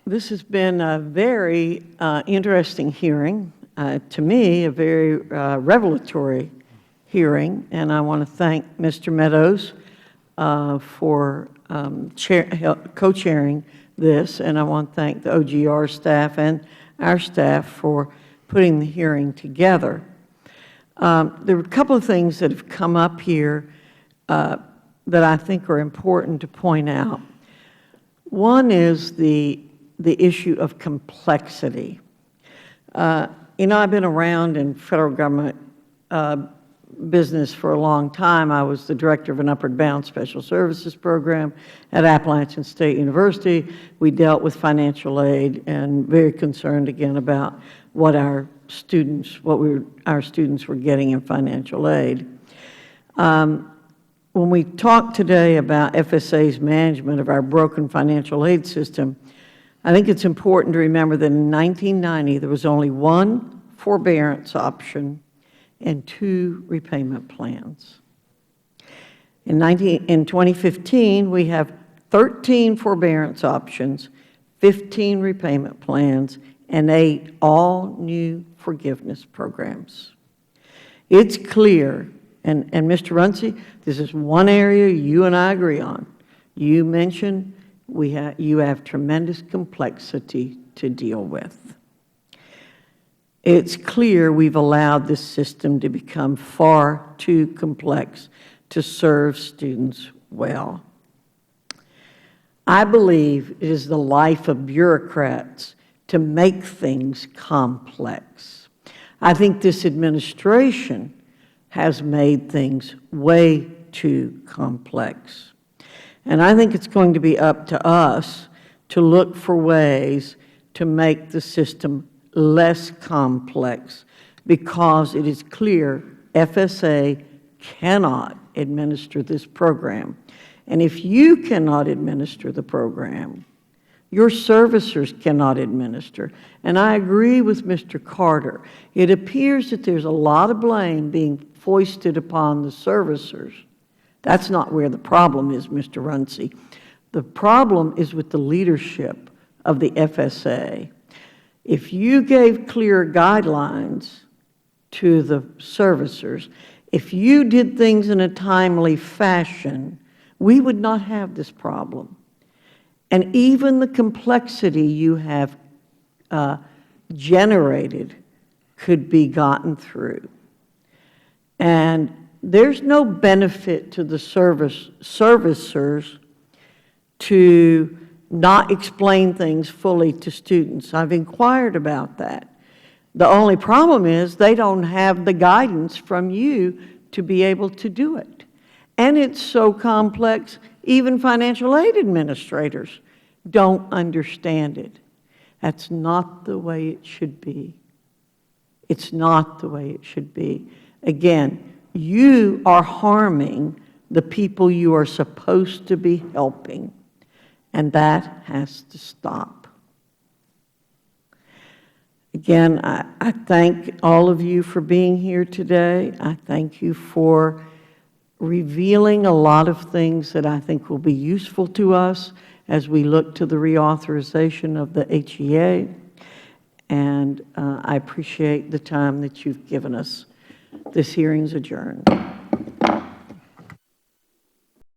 This has been a very interesting hearing, to me, a very revelatory hearing, and I want to thank Mr. Meadows for co-chairing this, and I want to thank the OGR staff and our staff for putting the hearing together. There were a couple of things that have come up here that I think are important to point out. One is the issue of complexity. I've been around in Federal government business for a long time. I was the director of an Upward Bound Special Services program at Appalachian State University. We dealt with financial aid and very concerned again about what our students were getting in financial aid. When we talk today about FSA's management of our broken financial aid system, I think it's important to remember that in 1990 there was only one forbearance option and 2 repayment plans. In 2015, we have 13 forbearance options, 15 repayment plans, and 8 all-new forgiveness programs. It's clear, and Mr. Runcie, this is one area you and I agree on. You mentioned you have tremendous complexity to deal with. It's clear we've allowed this system to become far too complex to serve students well. I believe it is the life of bureaucrats to make things complex. I think this administration has made things way too complex. And I think it's going to be up to us to look for ways to make the system less complex, because it is clear FSA cannot administer this program. And if you cannot administer the program, your servicers cannot administer. And I agree with Mr. Carter. It appears that there's a lot of blame being foisted upon the servicers. That's not where the problem is, Mr. Runcie. The problem is with the leadership of the FSA. If you gave clear guidelines to the servicers, if you did things in a timely fashion, we would not have this problem. And even the complexity you have generated could be gotten through. And there's no benefit to the servicers to not explain things fully to students. I've inquired about that. The only problem is they don't have the guidance from you to be able to do it. And it's so complex, even financial aid administrators don't understand it. That's not the way it should be. It's not the way it should be. Again, you are harming the people you are supposed to be helping. And that has to stop. Again, I thank all of you for being here today. I thank you for revealing a lot of things that I think will be useful to us as we look to the reauthorization of the HEA. And I appreciate the time that you've given us. This hearing is adjourned.